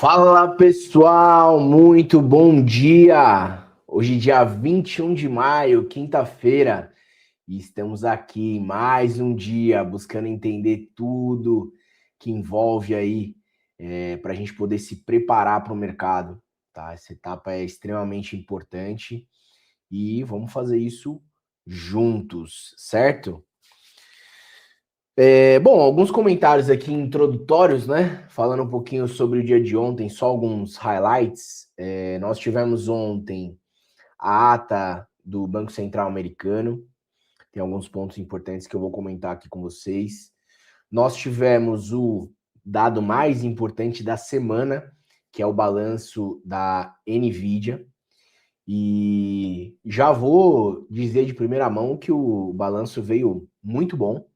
Fala pessoal, muito bom dia! Hoje, dia 21 de maio, quinta-feira, e estamos aqui mais um dia buscando entender tudo que envolve aí para a gente poder se preparar para o mercado, tá? Essa etapa é extremamente importante e vamos fazer isso juntos, certo? Bom, alguns comentários aqui introdutórios, né? Falando um pouquinho sobre o dia de ontem, só alguns highlights. Nós tivemos ontem a ata do Banco Central Americano, tem alguns pontos importantes que eu vou comentar aqui com vocês. Nós tivemos o dado mais importante da semana, que é o balanço da Nvidia, e já vou dizer de primeira mão que o balanço veio muito bom.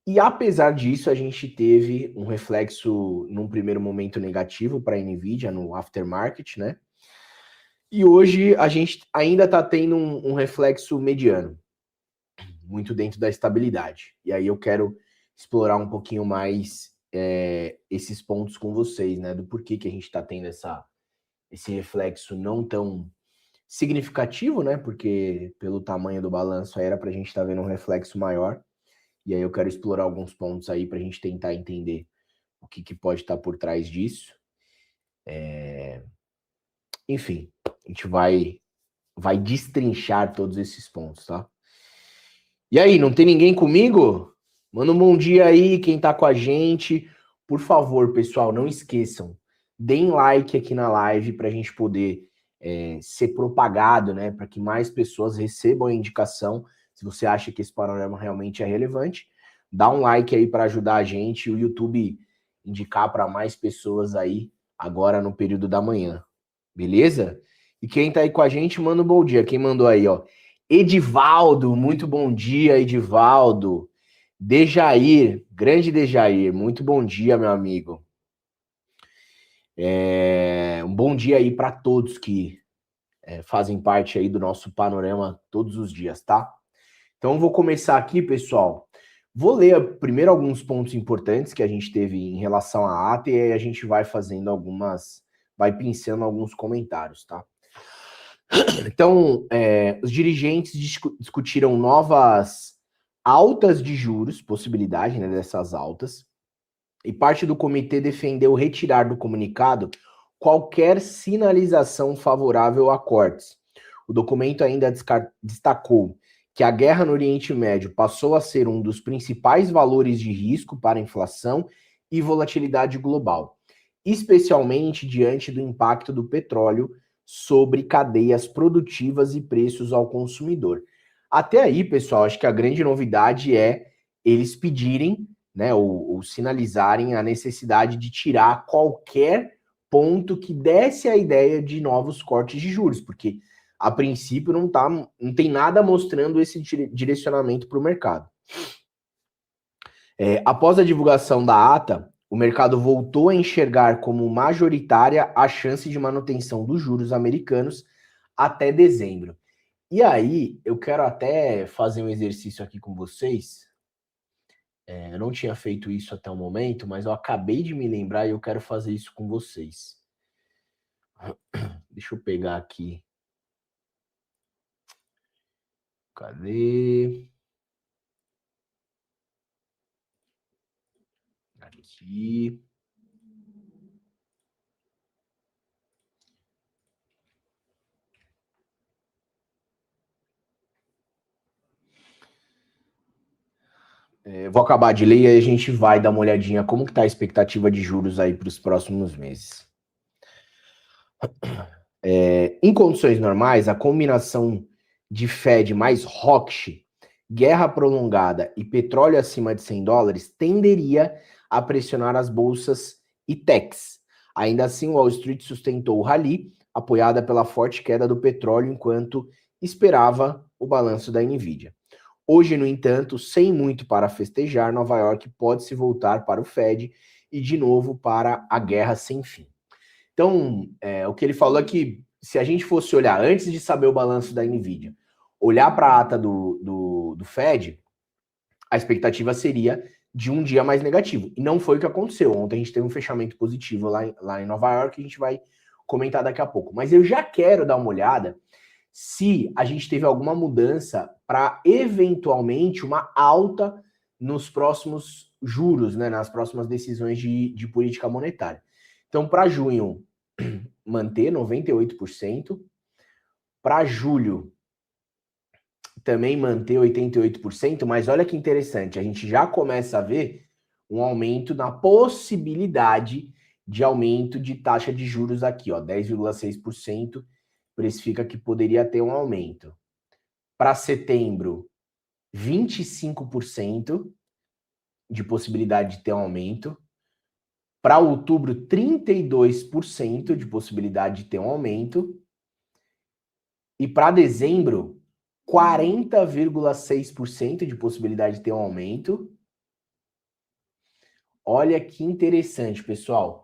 E apesar disso, a gente teve um reflexo num primeiro momento negativo para a Nvidia no aftermarket, né? E hoje a gente ainda está tendo um reflexo mediano, muito dentro da estabilidade. E aí eu quero explorar um pouquinho mais esses pontos com vocês, né? Do porquê que a gente está tendo esse reflexo não tão significativo, né? Porque pelo tamanho do balanço era para a gente estar vendo um reflexo maior. E aí eu quero explorar alguns pontos aí para a gente tentar entender o que pode estar por trás disso. Enfim, a gente vai destrinchar todos esses pontos, tá? E aí, não tem ninguém comigo? Manda um bom dia aí, quem tá com a gente. Por favor, pessoal, não esqueçam, deem like aqui na live para a gente poder ser propagado, né? Para que mais pessoas recebam a indicação. Se você acha que esse panorama realmente é relevante, dá um like aí para ajudar a gente, o YouTube indicar para mais pessoas aí agora no período da manhã. Beleza? E quem tá aí com a gente, manda um bom dia. Quem mandou aí, ó? Edivaldo, muito bom dia, Edivaldo. Dejair, grande Dejair, muito bom dia, meu amigo. Um bom dia aí para todos que fazem parte aí do nosso panorama todos os dias, tá? Então, vou começar aqui, pessoal. Vou ler primeiro alguns pontos importantes que a gente teve em relação à ata e aí a gente vai fazendo vai pincelando alguns comentários, tá? Então, os dirigentes discutiram novas altas de juros, possibilidade, né, dessas altas, e parte do comitê defendeu retirar do comunicado qualquer sinalização favorável a cortes. O documento ainda destacou que a guerra no Oriente Médio passou a ser um dos principais valores de risco para a inflação e volatilidade global, especialmente diante do impacto do petróleo sobre cadeias produtivas e preços ao consumidor. Até aí, pessoal, acho que a grande novidade é eles pedirem, né, ou sinalizarem a necessidade de tirar qualquer ponto que desse a ideia de novos cortes de juros, porque a princípio não tem nada mostrando esse direcionamento para o mercado. Após a divulgação da ata, o mercado voltou a enxergar como majoritária a chance de manutenção dos juros americanos até dezembro. E aí, eu quero até fazer um exercício aqui com vocês. Eu não tinha feito isso até o momento, mas eu acabei de me lembrar e eu quero fazer isso com vocês. Deixa eu pegar aqui. Cadê? Aqui. Vou acabar de ler e aí a gente vai dar uma olhadinha como que está a expectativa de juros aí para os próximos meses. Em condições normais, a combinação de Fed mais Rocksh, guerra prolongada e petróleo acima de $100 tenderia a pressionar as bolsas e techs. Ainda assim, Wall Street sustentou o rally, apoiada pela forte queda do petróleo, enquanto esperava o balanço da Nvidia. Hoje, no entanto, sem muito para festejar, Nova York pode se voltar para o Fed e, de novo, para a guerra sem fim. Então, o que ele falou é que se a gente fosse olhar, antes de saber o balanço da Nvidia, olhar para a ata do Fed, a expectativa seria de um dia mais negativo. E não foi o que aconteceu. Ontem a gente teve um fechamento positivo lá em Nova York, a gente vai comentar daqui a pouco. Mas eu já quero dar uma olhada se a gente teve alguma mudança para, eventualmente, uma alta nos próximos juros, né, nas próximas decisões de política monetária. Então, para junho, manter 98%. Para julho, também manter 88%, mas olha que interessante, a gente já começa a ver um aumento na possibilidade de aumento de taxa de juros aqui, ó, 10,6%, precifica que poderia ter um aumento. Para setembro, 25% de possibilidade de ter um aumento. Para outubro, 32% de possibilidade de ter um aumento. E para dezembro, 40,6% de possibilidade de ter um aumento. Olha que interessante, pessoal.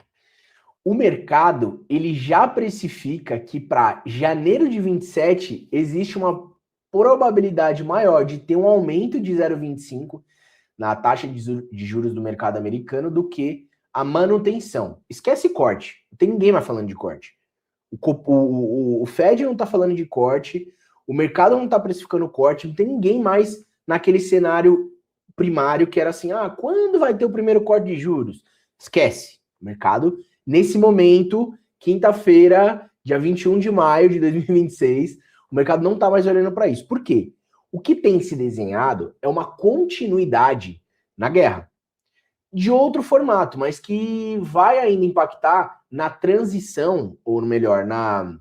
O mercado, ele já precifica que para janeiro de 27 existe uma probabilidade maior de ter um aumento de 0,25 na taxa de juros do mercado americano do que a manutenção. Esquece corte. Não tem ninguém mais falando de corte. O Fed não está falando de corte, o mercado não está precificando corte, não tem ninguém mais naquele cenário primário que era assim, quando vai ter o primeiro corte de juros? Esquece. O mercado, nesse momento, quinta-feira, dia 21 de maio de 2026, o mercado não está mais olhando para isso. Por quê? O que tem se desenhado é uma continuidade na guerra. De outro formato, mas que vai ainda impactar na transição, ou melhor, na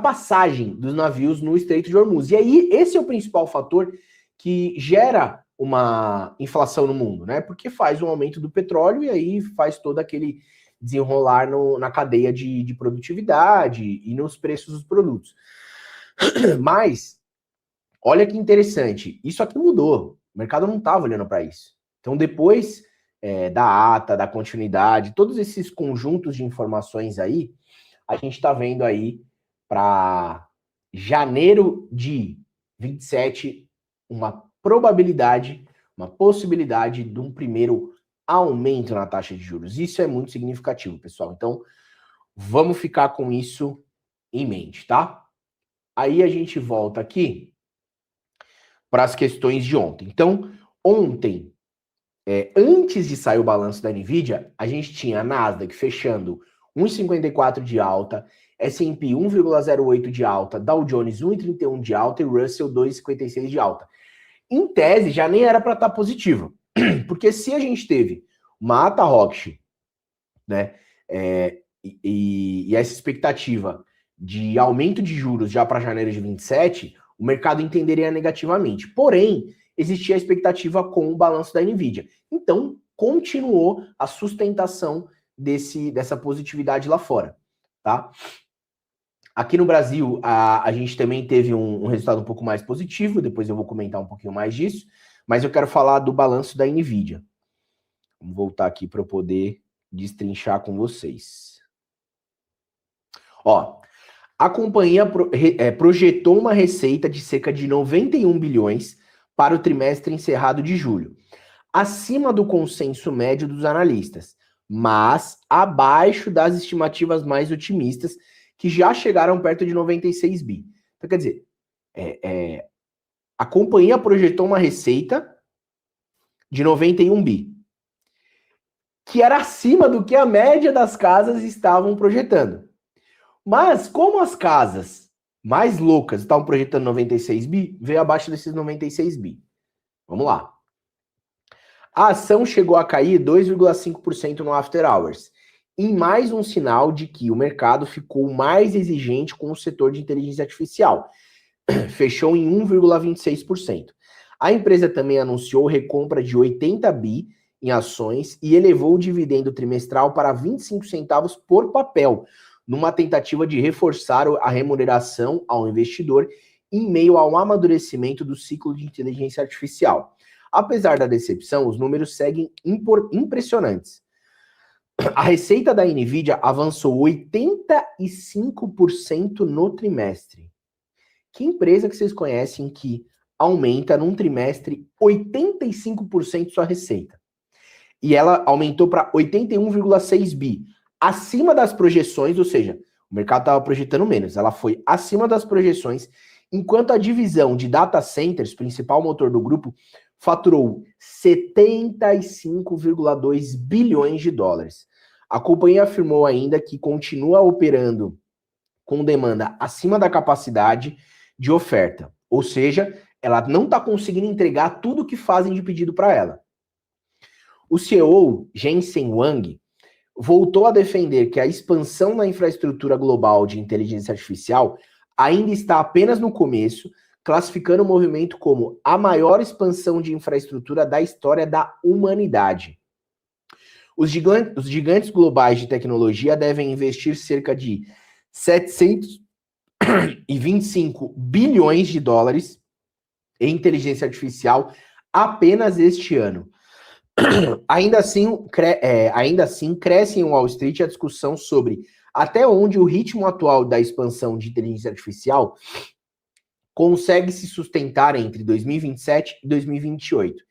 passagem dos navios no Estreito de Hormuz. E aí, esse é o principal fator que gera uma inflação no mundo, né? Porque faz um aumento do petróleo e aí faz todo aquele desenrolar na cadeia de produtividade e nos preços dos produtos. Mas, olha que interessante, isso aqui mudou. O mercado não estava olhando para isso. Então, depois da ata, da continuidade, todos esses conjuntos de informações aí, a gente está vendo aí para janeiro de 27 uma probabilidade, uma possibilidade de um primeiro aumento na taxa de juros. Isso é muito significativo, pessoal. Então, vamos ficar com isso em mente, tá? Aí a gente volta aqui para as questões de ontem. Então, ontem, antes de sair o balanço da NVIDIA, a gente tinha a Nasdaq fechando 1,54 de alta, S&P 1,08 de alta, Dow Jones 1,31 de alta e Russell 2,56 de alta. Em tese, já nem era para estar positivo, porque se a gente teve uma ata Rothschild, né, e essa expectativa de aumento de juros já para janeiro de 27, o mercado entenderia negativamente. Porém, existia a expectativa com o balanço da NVIDIA. Então, continuou a sustentação dessa positividade lá fora, tá? Aqui no Brasil, a gente também teve um resultado um pouco mais positivo, depois eu vou comentar um pouquinho mais disso, mas eu quero falar do balanço da NVIDIA. Vamos voltar aqui para eu poder destrinchar com vocês. Ó, a companhia projetou uma receita de cerca de 91 bilhões para o trimestre encerrado de julho, acima do consenso médio dos analistas, mas abaixo das estimativas mais otimistas, que já chegaram perto de 96 bi. Então, quer dizer, a companhia projetou uma receita de 91 bi, que era acima do que a média das casas estavam projetando. Mas, como as casas mais loucas estavam projetando 96 bi, veio abaixo desses 96 bi. Vamos lá. A ação chegou a cair 2,5% no After Hours, em mais um sinal de que o mercado ficou mais exigente com o setor de inteligência artificial. Fechou em 1,26%. A empresa também anunciou recompra de 80 bi em ações e elevou o dividendo trimestral para 25 centavos por papel, numa tentativa de reforçar a remuneração ao investidor em meio ao amadurecimento do ciclo de inteligência artificial. Apesar da decepção, os números seguem impressionantes. A receita da NVIDIA avançou 85% no trimestre. Que empresa que vocês conhecem que aumenta num trimestre 85% sua receita. E ela aumentou para 81,6 bi, acima das projeções, ou seja, o mercado estava projetando menos, ela foi acima das projeções, enquanto a divisão de data centers, principal motor do grupo, faturou 75,2 bilhões de dólares. A companhia afirmou ainda que continua operando com demanda acima da capacidade de oferta, ou seja, ela não está conseguindo entregar tudo que fazem de pedido para ela. O CEO, Jensen Huang, voltou a defender que a expansão na infraestrutura global de inteligência artificial ainda está apenas no começo, classificando o movimento como a maior expansão de infraestrutura da história da humanidade. Os gigantes globais de tecnologia devem investir cerca de 725 bilhões de dólares em inteligência artificial apenas este ano. Ainda assim, cresce em Wall Street a discussão sobre até onde o ritmo atual da expansão de inteligência artificial consegue se sustentar entre 2027 e 2028,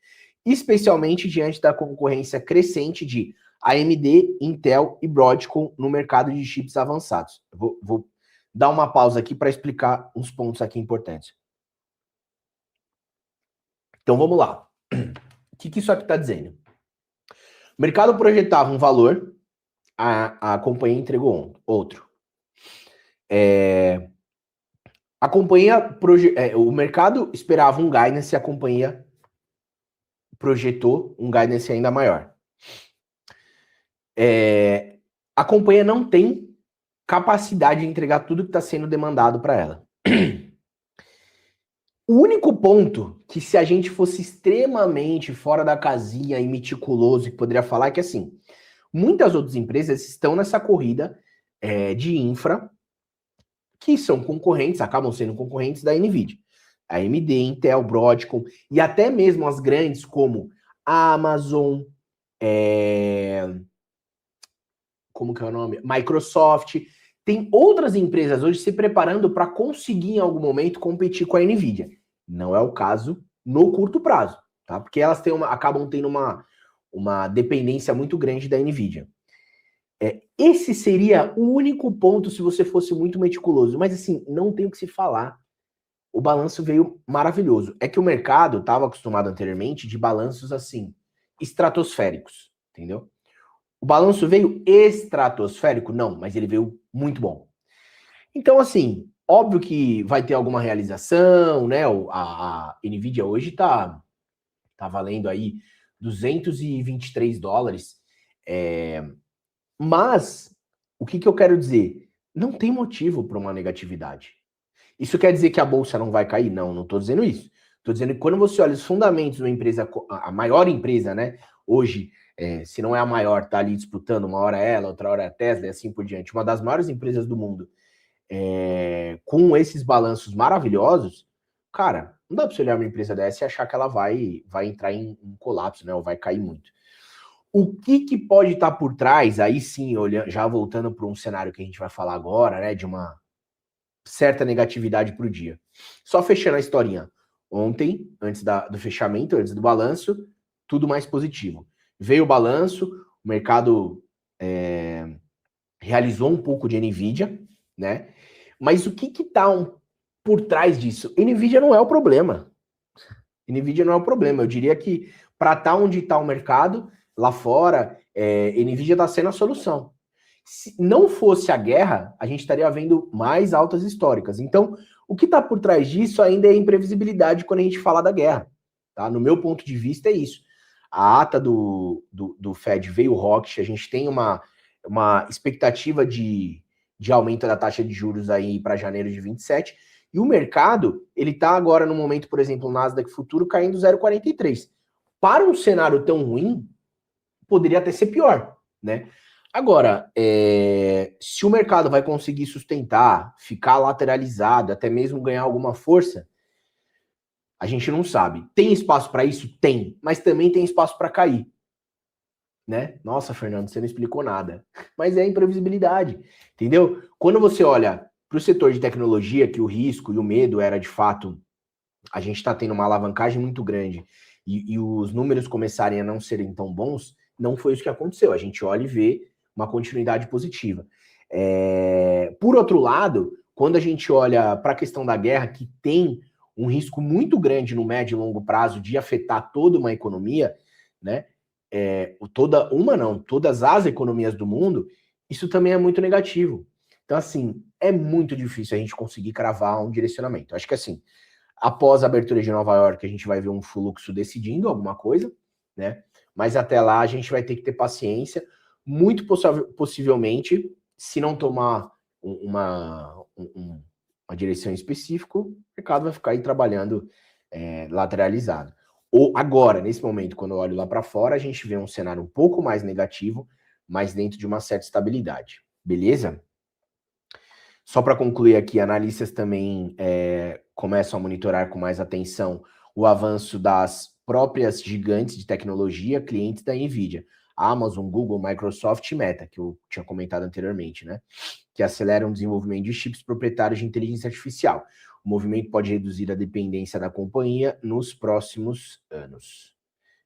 especialmente diante da concorrência crescente de AMD, Intel e Broadcom no mercado de chips avançados. Vou dar uma pausa aqui para explicar uns pontos aqui importantes. Então vamos lá. O que isso aqui está dizendo? O mercado projetava um valor, a companhia entregou outro. O mercado esperava um guidance e a companhia projetou um guidance ainda maior. A companhia não tem capacidade de entregar tudo que está sendo demandado para ela. O único ponto que, se a gente fosse extremamente fora da casinha e meticuloso, que poderia falar é que, assim, muitas outras empresas estão nessa corrida de infra, que são concorrentes, acabam sendo concorrentes da NVIDIA. A AMD, Intel, Broadcom, e até mesmo as grandes como a Amazon, como que é o nome? Microsoft. Tem outras empresas hoje se preparando para conseguir, em algum momento, competir com a NVIDIA. Não é o caso no curto prazo, tá? Porque elas acabam tendo uma dependência muito grande da NVIDIA. Esse seria o único ponto se você fosse muito meticuloso. Mas, assim, não tem o que se falar. O balanço veio maravilhoso. É que o mercado estava acostumado anteriormente de balanços, assim, estratosféricos, entendeu? O balanço veio estratosférico? Não, mas ele veio muito bom. Então, assim, óbvio que vai ter alguma realização, né? A NVIDIA hoje tá valendo aí 223 dólares. Mas, o que eu quero dizer? Não tem motivo para uma negatividade. Isso quer dizer que a bolsa não vai cair? Não, não estou dizendo isso. Estou dizendo que quando você olha os fundamentos de uma empresa, a maior empresa, né? Hoje, se não é a maior, tá ali disputando, uma hora é ela, outra hora é a Tesla e assim por diante. Uma das maiores empresas do mundo, com esses balanços maravilhosos, cara, não dá para você olhar uma empresa dessa e achar que ela vai entrar em colapso, né? Ou vai cair muito. O que pode estar por trás, aí sim, já voltando para um cenário que a gente vai falar agora, né? De uma certa negatividade para o dia. Só fechando a historinha. Ontem, antes do fechamento, antes do balanço, tudo mais positivo. Veio o balanço, o mercado realizou um pouco de NVIDIA, né? Mas o que está por trás disso? NVIDIA não é o problema. NVIDIA não é o problema. Eu diria que para estar onde está o mercado, lá fora, NVIDIA está sendo a solução. Se não fosse a guerra, a gente estaria vendo mais altas históricas. Então, o que está por trás disso ainda é imprevisibilidade quando a gente fala da guerra. Tá? No meu ponto de vista, é isso. A ata do Fed veio hawkish, a gente tem uma expectativa de aumento da taxa de juros aí para janeiro de 27, e o mercado, ele está agora no momento, por exemplo, o Nasdaq Futuro caindo 0,43. Para um cenário tão ruim, poderia até ser pior, né? Agora, se o mercado vai conseguir sustentar, ficar lateralizado, até mesmo ganhar alguma força, a gente não sabe. Tem espaço para isso? Tem, mas também tem espaço para cair, né? Nossa, Fernando, você não explicou nada. Mas é imprevisibilidade, entendeu? Quando você olha para o setor de tecnologia, que o risco e o medo era de fato a gente está tendo uma alavancagem muito grande e os números começarem a não serem tão bons, não foi isso que aconteceu. A gente olha e vê uma continuidade positiva. Por outro lado, quando a gente olha para a questão da guerra, que tem um risco muito grande no médio e longo prazo de afetar toda uma economia, né? Todas as economias do mundo, isso também é muito negativo. Então, assim, é muito difícil a gente conseguir cravar um direcionamento. Acho que, assim, após a abertura de Nova York, a gente vai ver um fluxo decidindo alguma coisa, né? Mas até lá a gente vai ter que ter paciência. Muito possivelmente, se não tomar uma direção específica, o mercado vai ficar aí trabalhando lateralizado. Ou agora, nesse momento, quando eu olho lá para fora, a gente vê um cenário um pouco mais negativo, mas dentro de uma certa estabilidade. Beleza? Só para concluir aqui, analistas também começam a monitorar com mais atenção o avanço das próprias gigantes de tecnologia, clientes da NVIDIA, Amazon, Google, Microsoft e Meta, que eu tinha comentado anteriormente, né? Que aceleram o desenvolvimento de chips proprietários de inteligência artificial. O movimento pode reduzir a dependência da companhia nos próximos anos.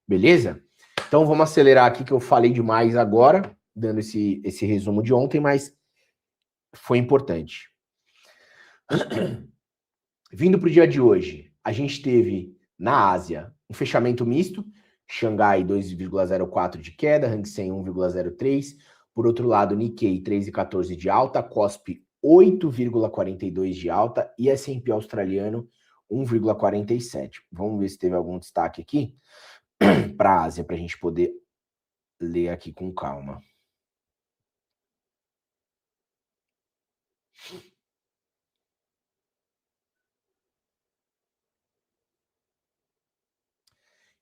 Beleza? Então vamos acelerar aqui, que eu falei demais agora, dando esse resumo de ontem, mas foi importante. Vindo para o dia de hoje, a gente teve na Ásia um fechamento misto, Xangai 2,04 de queda, Hang Seng 1,03, por outro lado, Nikkei 3,14 de alta, Kospi 8,42 de alta e S&P australiano 1,47. Vamos ver se teve algum destaque aqui para a Ásia, para a gente poder ler aqui com calma.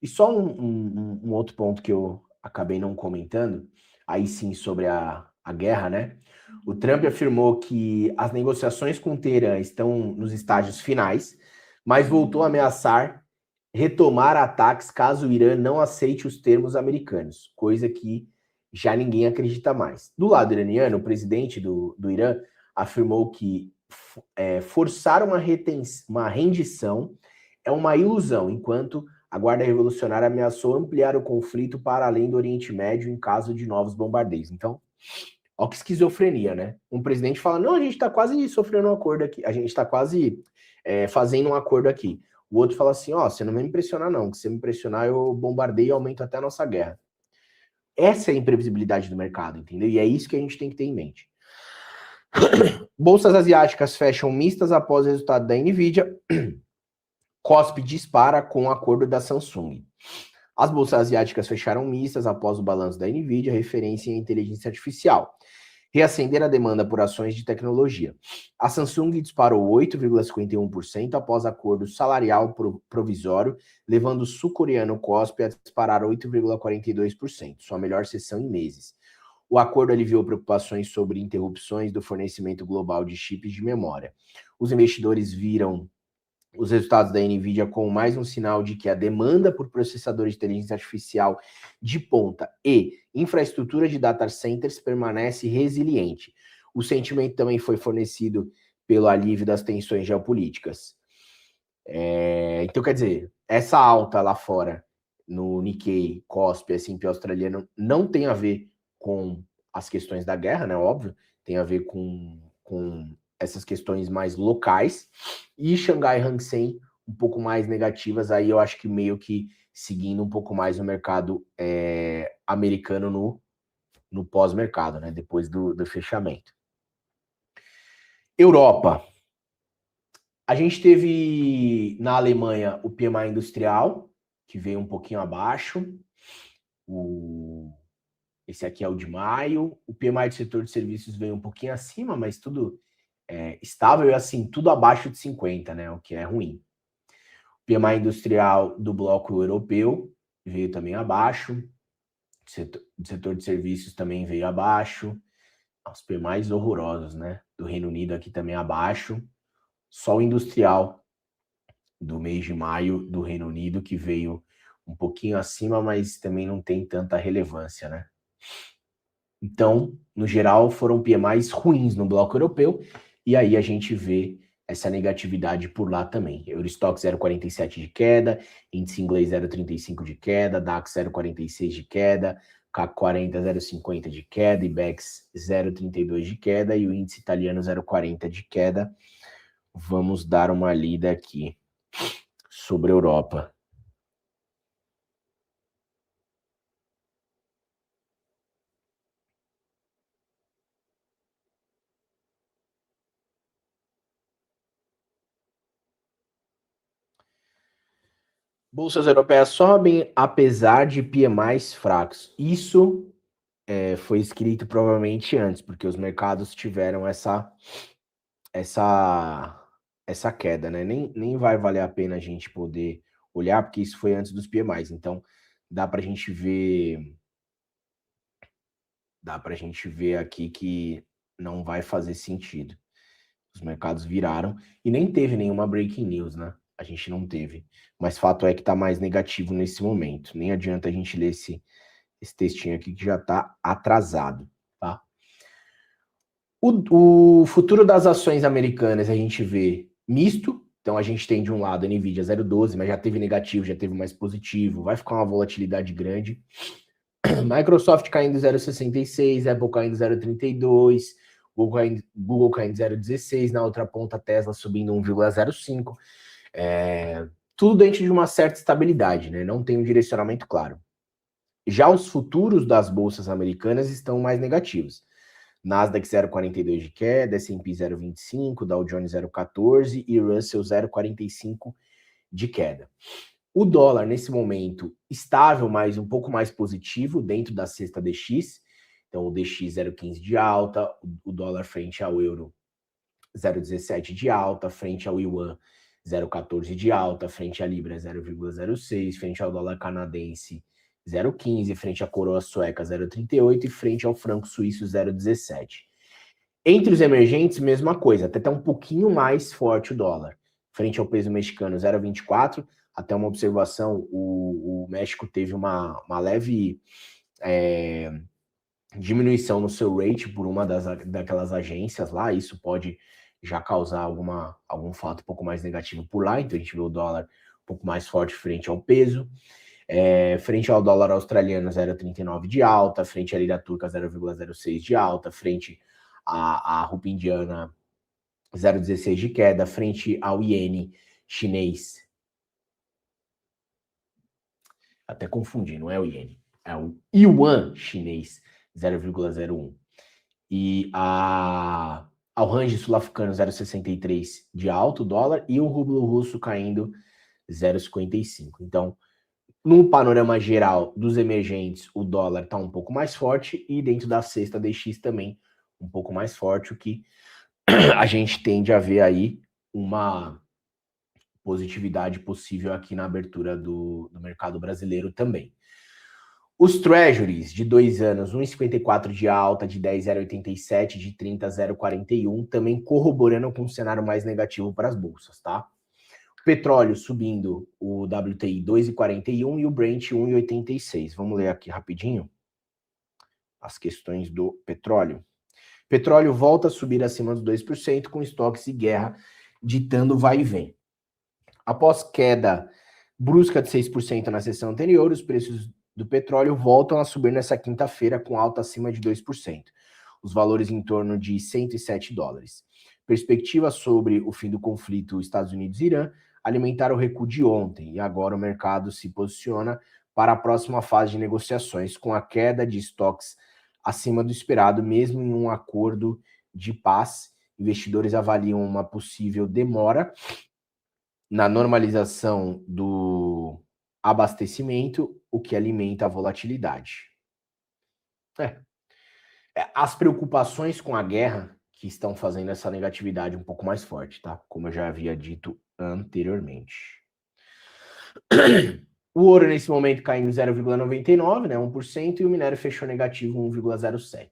E só um outro ponto que eu acabei não comentando, aí sim sobre a guerra, né? O Trump afirmou que as negociações com Teherã estão nos estágios finais, mas voltou a ameaçar retomar ataques caso o Irã não aceite os termos americanos, coisa que já ninguém acredita mais. Do lado iraniano, o presidente do Irã afirmou que forçar uma rendição é uma ilusão, enquanto a Guarda Revolucionária ameaçou ampliar o conflito para além do Oriente Médio em caso de novos bombardeios. Então, olha que esquizofrenia, né? Um presidente fala, não, a gente está quase sofrendo um acordo aqui, a gente está quase fazendo um acordo aqui. O outro fala assim, ó, você não vai me impressionar não, que se você me impressionar eu bombardeio e aumento até a nossa guerra. Essa é a imprevisibilidade do mercado, entendeu? E é isso que a gente tem que ter em mente. Bolsas asiáticas fecham mistas após o resultado da NVIDIA. Kospi dispara com o acordo da Samsung. As bolsas asiáticas fecharam mistas após o balanço da NVIDIA, referência em inteligência artificial. Reacender a demanda por ações de tecnologia. A Samsung disparou 8,51% após acordo salarial provisório, levando o sul-coreano Kospi a disparar 8,42%, sua melhor sessão em meses. O acordo aliviou preocupações sobre interrupções do fornecimento global de chips de memória. Os investidores viram os resultados da NVIDIA com mais um sinal de que a demanda por processadores de inteligência artificial de ponta e infraestrutura de data centers permanece resiliente. O sentimento também foi fornecido pelo alívio das tensões geopolíticas. Então, quer dizer, essa alta lá fora, no Nikkei, Kospi, S&P australiano, não tem a ver com as questões da guerra, né? Óbvio, tem a ver com essas questões mais locais, e Xangai e Hang Seng um pouco mais negativas, aí eu acho que meio que seguindo um pouco mais o mercado americano no pós-mercado, né, depois do fechamento. Europa. A gente teve na Alemanha o PMI industrial, que veio um pouquinho abaixo, esse aqui é o de maio, o PMI do setor de serviços veio um pouquinho acima, mas tudo estável e assim, tudo abaixo de 50, né? O que é ruim. O PMI industrial do bloco europeu veio também abaixo. O setor de serviços também veio abaixo. Os PMIs horrorosos, né? Do Reino Unido aqui também abaixo. Só o industrial do mês de maio do Reino Unido que veio um pouquinho acima, mas também não tem tanta relevância, né? Então, no geral, foram PMIs ruins no bloco europeu. E aí a gente vê essa negatividade por lá também. Eurostoxx 0,47 de queda, índice inglês 0,35 de queda, DAX 0,46 de queda, CAC 40 0,50 de queda, IBEX 0,32 de queda e o índice italiano 0,40 de queda. Vamos dar uma lida aqui sobre a Europa. Bolsas europeias sobem, apesar de PMIs fracos. Isso foi escrito provavelmente antes, porque os mercados tiveram essa queda, né? Nem vai valer a pena a gente poder olhar, porque isso foi antes dos PMIs. Então, dá para a gente ver aqui que não vai fazer sentido. Os mercados viraram e nem teve nenhuma breaking news, né? A gente não teve. Mas fato é que está mais negativo nesse momento. Nem adianta a gente ler esse textinho aqui que já está atrasado, tá? O futuro das ações americanas a gente vê misto. Então a gente tem de um lado a Nvidia 0,12, mas já teve negativo, já teve mais positivo. Vai ficar uma volatilidade grande. Microsoft caindo 0,66, Apple caindo 0,32, Google caindo 0,16, na outra ponta Tesla subindo 1,05. Tudo dentro de uma certa estabilidade, né? Não tem um direcionamento claro. Já os futuros das bolsas americanas estão mais negativos. Nasdaq 0,42 de queda, S&P 0,25, Dow Jones 0,14 e Russell 0,45 de queda. O dólar, nesse momento, estável, mas um pouco mais positivo dentro da cesta DX. Então, o DX 0,15 de alta, o dólar frente ao euro 0,17 de alta, frente ao yuan 0,14 de alta, frente à libra 0,06, frente ao dólar canadense 0,15, frente à coroa sueca 0,38 e frente ao franco suíço 0,17. Entre os emergentes, mesma coisa, até um pouquinho mais forte o dólar. Frente ao peso mexicano 0,24, até uma observação, o México teve uma leve diminuição no seu rate por uma daquelas agências lá, isso pode já causar algum fato um pouco mais negativo por lá, então a gente vê o dólar um pouco mais forte frente ao peso. Frente ao dólar australiano 0,39 de alta, frente à lira turca 0,06 de alta, frente à rupia indiana 0,16 de queda, frente ao iene chinês. Até confundi, não é o iene, é o yuan chinês 0,01. E ao range sul-africano 0,63 de alto dólar e o rublo russo caindo 0,55. Então, no panorama geral dos emergentes, o dólar está um pouco mais forte e dentro da cesta DX também um pouco mais forte, o que a gente tende a ver aí uma positividade possível aqui na abertura do mercado brasileiro também. Os treasuries de 2 anos, 1,54 de alta, de 10, 0,87, de 30, 0,41, também corroborando com um cenário mais negativo para as bolsas, tá? Petróleo subindo, o WTI 2,41 e o Brent 1,86. Vamos ler aqui rapidinho as questões do petróleo. Petróleo volta a subir acima dos 2%, com estoques e guerra ditando vai e vem. Após queda brusca de 6% na sessão anterior, os preços do petróleo voltam a subir nessa quinta-feira com alta acima de 2%. Os valores em torno de 107 dólares. Perspectiva sobre o fim do conflito Estados Unidos-Irã alimentaram o recuo de ontem e agora o mercado se posiciona para a próxima fase de negociações com a queda de estoques acima do esperado, mesmo em um acordo de paz. Investidores avaliam uma possível demora na normalização do abastecimento, o que alimenta a volatilidade. As preocupações com a guerra que estão fazendo essa negatividade um pouco mais forte, tá? Como eu já havia dito anteriormente. O ouro nesse momento caindo 0,99, né, 1%, e o minério fechou negativo 1,07.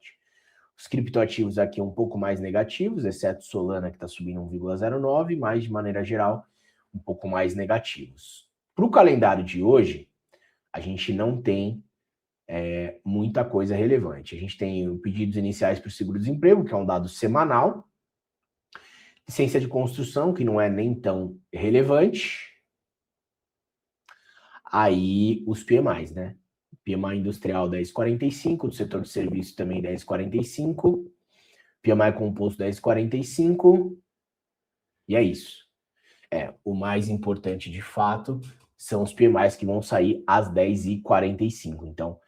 Os criptoativos aqui um pouco mais negativos, exceto Solana que está subindo 1,09, mas de maneira geral um pouco mais negativos. Para o calendário de hoje, a gente não tem muita coisa relevante. A gente tem pedidos iniciais para o seguro-desemprego, que é um dado semanal. Ciência de construção, que não é nem tão relevante. Aí os PMIs, né? PMI industrial 10,45, do setor de serviço também 10,45, PMI composto 10,45, e é isso. O mais importante de fato são os PMIs que vão sair às 10h45, então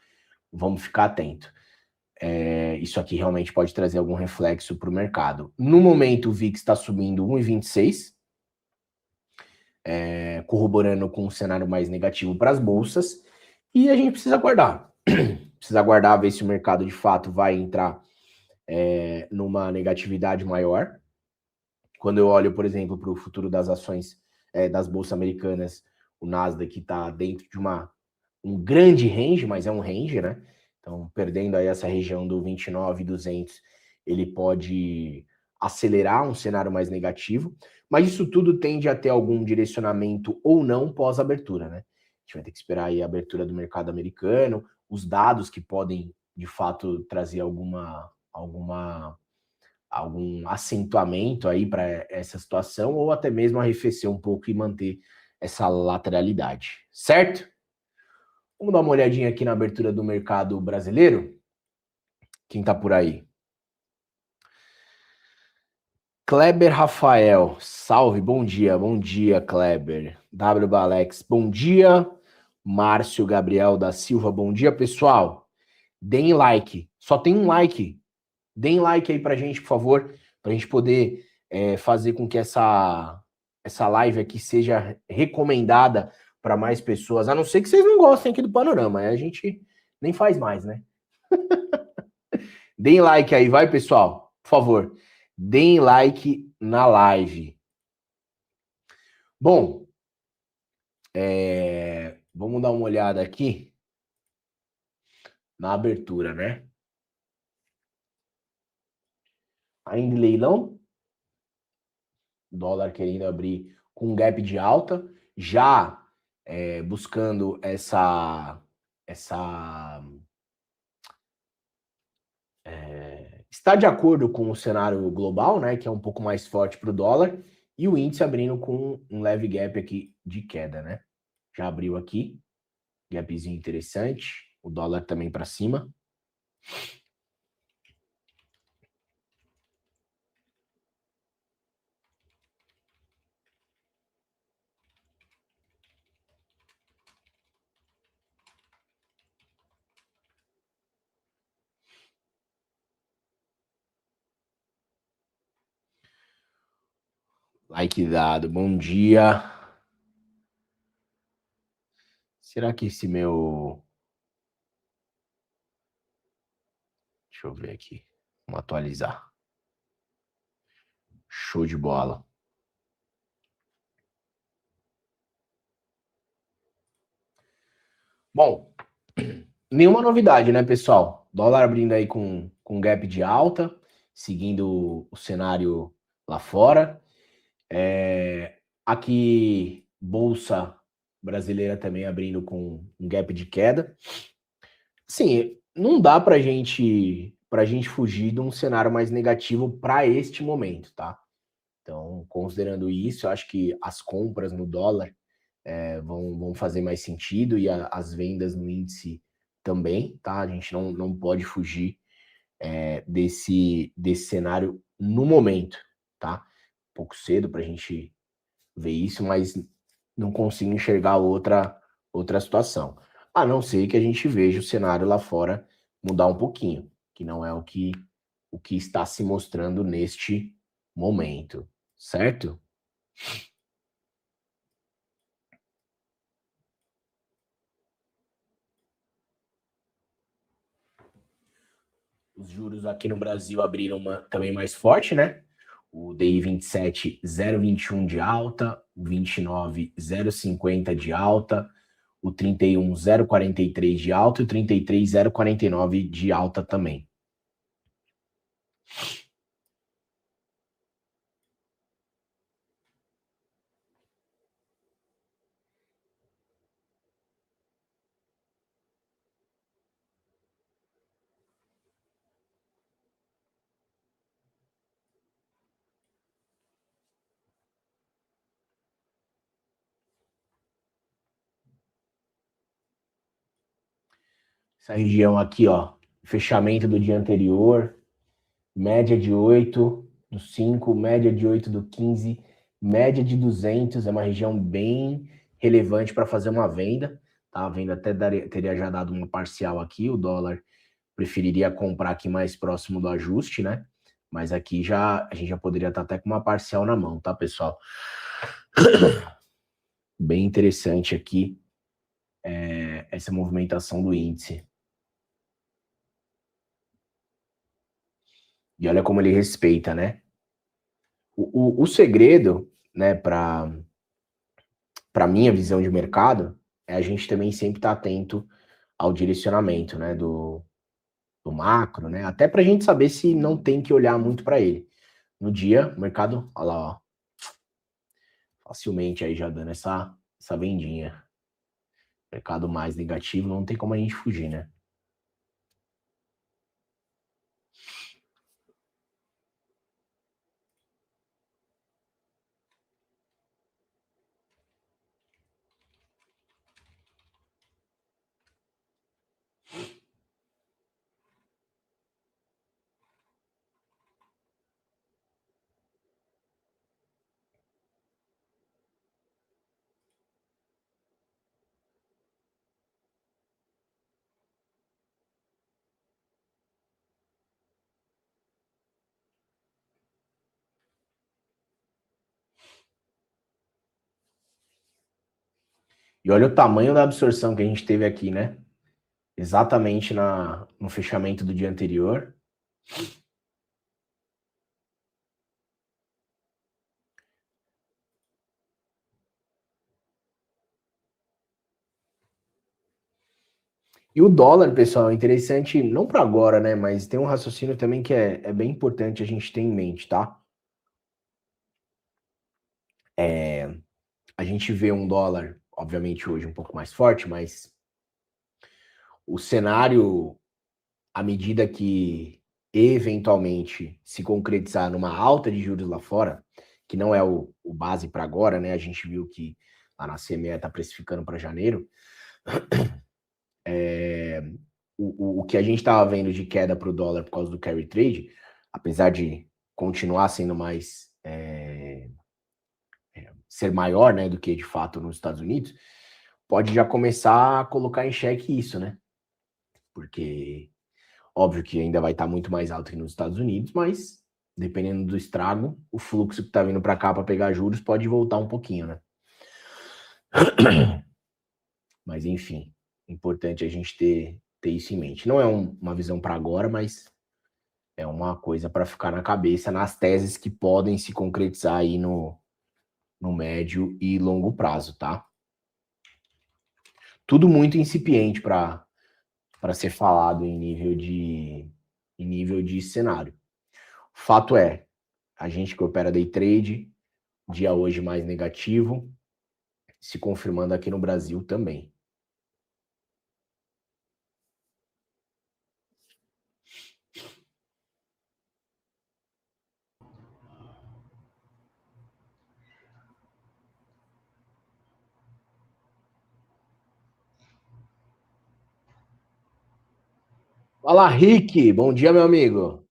vamos ficar atento. Isso aqui realmente pode trazer algum reflexo para o mercado. No momento, o VIX está subindo 1,26, corroborando com um cenário mais negativo para as bolsas, e a gente precisa aguardar. Precisa aguardar ver se o mercado de fato vai entrar numa negatividade maior. Quando eu olho, por exemplo, para o futuro das ações das bolsas americanas, o Nasdaq está dentro de um grande range, mas é um range, né? Então, perdendo aí essa região do 29.200, ele pode acelerar um cenário mais negativo, mas isso tudo tende a ter algum direcionamento ou não pós-abertura, né? A gente vai ter que esperar aí a abertura do mercado americano, os dados que podem, de fato, trazer algum acentuamento aí para essa situação, ou até mesmo arrefecer um pouco e manter essa lateralidade, certo? Vamos dar uma olhadinha aqui na abertura do mercado brasileiro. Quem tá por aí? Kleber Rafael, salve, bom dia, Kleber. W Balex, bom dia. Márcio Gabriel da Silva, bom dia, pessoal. Deem like, só tem um like. Deem like aí pra gente, por favor, pra gente poder fazer com que essa live aqui seja recomendada para mais pessoas, a não ser que vocês não gostem aqui do panorama, aí a gente nem faz mais, né? Deem like aí, vai, pessoal. Por favor, deem like na live. Bom, vamos dar uma olhada aqui na abertura, né? Ainda em leilão. Dólar querendo abrir com um gap de alta, já buscando está de acordo com o cenário global, né, que é um pouco mais forte para o dólar, e o índice abrindo com um leve gap aqui de queda, né? Já abriu aqui, gapzinho interessante, o dólar também para cima. Like dado, bom dia. Será que esse meu... Deixa eu ver aqui, vamos atualizar. Show de bola. Bom, nenhuma novidade, né, pessoal? Dólar abrindo aí com gap de alta, seguindo o cenário lá fora. Aqui, Bolsa Brasileira também abrindo com um gap de queda. Sim, não dá para gente fugir de um cenário mais negativo para este momento, tá? Então, considerando isso, eu acho que as compras no dólar vão fazer mais sentido e as vendas no índice também, tá? A gente não pode fugir desse cenário no momento, tá? Um pouco cedo para a gente ver isso, mas não consigo enxergar outra situação. A não ser que a gente veja o cenário lá fora mudar um pouquinho, que não é o que está se mostrando neste momento, certo? Os juros aqui no Brasil abriram também mais forte, né? O DI 27, 0,21 de alta, o 29, 0,50 de alta, o 31, 0,43 de alta e o 33, 0,49 de alta também. Essa região aqui, ó, fechamento do dia anterior, média de 8 do 5, média de 8 do 15, média de 200, é uma região bem relevante para fazer uma venda, tá? A venda até teria já dado uma parcial aqui, o dólar preferiria comprar aqui mais próximo do ajuste, né? Mas aqui a gente já poderia estar até com uma parcial na mão, tá, pessoal? Bem interessante aqui essa movimentação do índice. E olha como ele respeita, né? O segredo, né, para minha visão de mercado, é a gente também sempre estar atento ao direcionamento, né, do macro, né? Até para a gente saber se não tem que olhar muito para ele. No dia, o mercado, olha lá, ó, facilmente aí já dando essa vendinha. Mercado mais negativo, não tem como a gente fugir, né? E olha o tamanho da absorção que a gente teve aqui, né? Exatamente no fechamento do dia anterior. E o dólar, pessoal, é interessante, não para agora, né? Mas tem um raciocínio também que é bem importante a gente ter em mente, tá? A gente vê um dólar, obviamente, hoje um pouco mais forte, mas o cenário, à medida que eventualmente se concretizar numa alta de juros lá fora, que não é o base para agora, né? A gente viu que lá na CME está precificando para janeiro. O que a gente estava vendo de queda para o dólar por causa do carry trade, apesar de continuar sendo mais ser maior, né, do que de fato nos Estados Unidos, pode já começar a colocar em xeque isso, né? Porque óbvio que ainda vai estar muito mais alto que nos Estados Unidos, mas dependendo do estrago, o fluxo que está vindo para cá para pegar juros pode voltar um pouquinho, né? Mas enfim, importante a gente ter isso em mente. Não é uma visão para agora, mas é uma coisa para ficar na cabeça nas teses que podem se concretizar aí no médio e longo prazo, tá? Tudo muito incipiente para ser falado em nível de cenário. O fato é, a gente que opera day trade, dia hoje mais negativo, se confirmando aqui no Brasil também. Fala, Rick! Bom dia, meu amigo.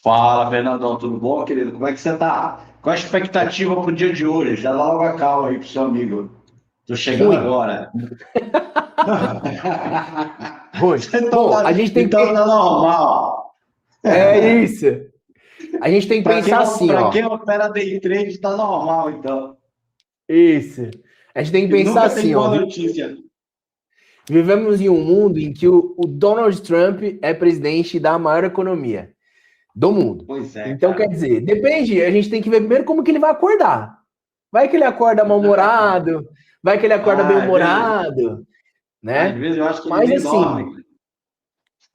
Fala, Fernandão, tudo bom, querido? Como é que você tá? Qual a expectativa pro dia de hoje? Já dá logo a calma aí pro seu amigo. Tô chegando Ruim. agora. Ruim. Então Bom, a tá, gente tem então que. tá normal. É isso. A gente tem que pensar assim, Para ó. quem opera day trade, tá normal, então. Isso. A gente tem que E pensar nunca tem assim, ó. boa notícia. Vivemos em um mundo em que o Donald Trump é presidente da maior economia do mundo. Pois é, Então, quer cara. dizer, depende, a gente tem que ver primeiro como que ele vai acordar. Vai que ele acorda mal-humorado, vai que ele acorda Ah, bem-humorado, às né? vezes eu acho que ele Mas nem assim, dorme.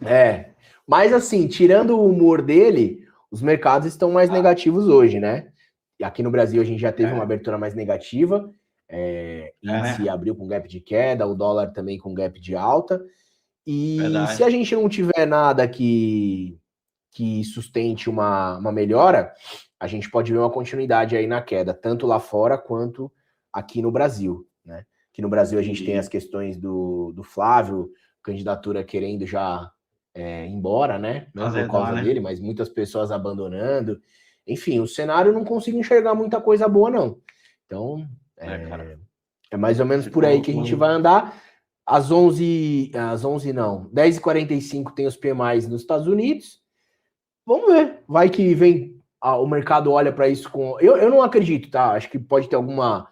é. Mas assim, tirando o humor dele, os mercados estão mais Ah, negativos hoje, né? E aqui no Brasil a gente já teve uma é, abertura mais negativa, índice né? abriu com gap de queda, o dólar também com gap de alta. E se a Verdade. gente não tiver nada que sustente uma melhora, a gente pode ver uma continuidade aí na queda, tanto lá fora quanto aqui no Brasil, né? Aqui no Brasil a gente tem as Entendi. questões do Flávio candidatura querendo já ir embora, né? Não por causa dele, mas muitas pessoas abandonando. Enfim, o cenário não consigo enxergar muita coisa boa, não. Então, é mais ou menos por aí que a gente vai andar. Às 11 não, 10h45 tem os PMIs nos Estados Unidos. Vamos ver. Vai que vem, o mercado olha para isso com... Eu não acredito, tá? Acho que pode ter alguma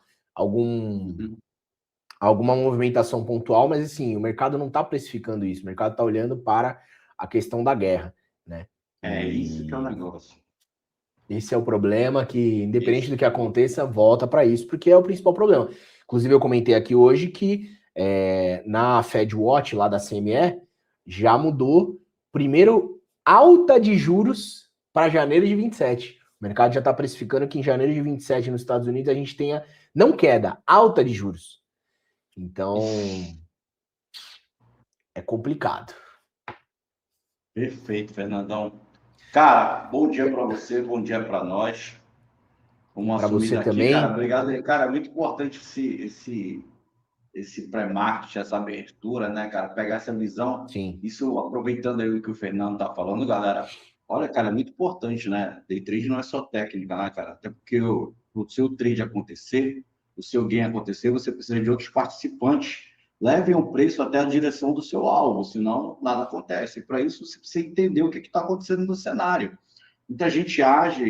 movimentação pontual, mas assim, o mercado não está precificando isso. O mercado está olhando para a questão da guerra, né? Isso que é o negócio. Esse é o problema, que independente do que aconteça, volta para isso, porque é o principal problema. Inclusive, eu comentei aqui hoje que na FedWatch, lá da CME, já mudou, primeiro, alta de juros para janeiro de 27. O mercado já está precificando que em janeiro de 27 nos Estados Unidos a gente tenha, não queda, alta de juros. Então, é complicado. Perfeito, Fernandão. Cara, bom dia para você, bom dia para nós. Vamos para assumir você aqui, também. cara. Obrigado. Cara, é muito importante esse pré-market, essa abertura, né, cara? Pegar essa visão. Sim. Isso, aproveitando aí o que o Fernando tá falando, galera. Olha, cara, é muito importante, né? Day trade não é só técnica, né, cara? Até porque o seu trade acontecer, o seu gain acontecer, você precisa de outros participantes. Levem o preço até a direção do seu alvo, senão nada acontece. E para isso, você precisa entender o que está acontecendo no cenário. Muita gente acha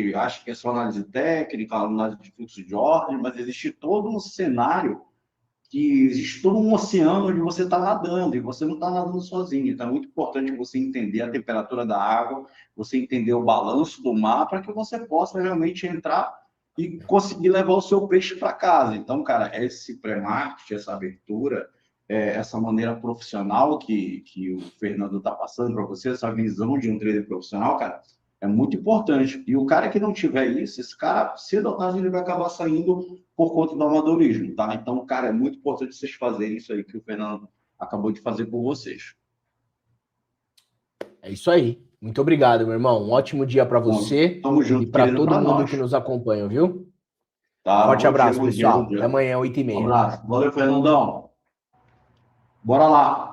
que é só análise técnica, análise de fluxo de ordem, mas existe todo um cenário, que existe todo um oceano onde você está nadando, e você não está nadando sozinho. Então, é muito importante você entender a temperatura da água, você entender o balanço do mar, para que você possa realmente entrar e conseguir levar o seu peixe para casa. Então, cara, esse pré-market, essa abertura, essa maneira profissional que o Fernando está passando para você, essa visão de um trader profissional, cara, é muito importante. E o cara que não tiver isso, esse cara, cedo ou tarde, ele vai acabar saindo por conta do amadorismo, tá? Então, cara, é muito importante vocês fazerem isso aí que o Fernando acabou de fazer por vocês. É isso aí. Muito obrigado, meu irmão. Um ótimo dia para você. Tamo junto, e para todo mundo nós que nos acompanha, viu? Tá, Forte abraço, bom pessoal. dia. Até amanhã, 8h30. Um abraço. Valeu, Fernandão. Bora lá.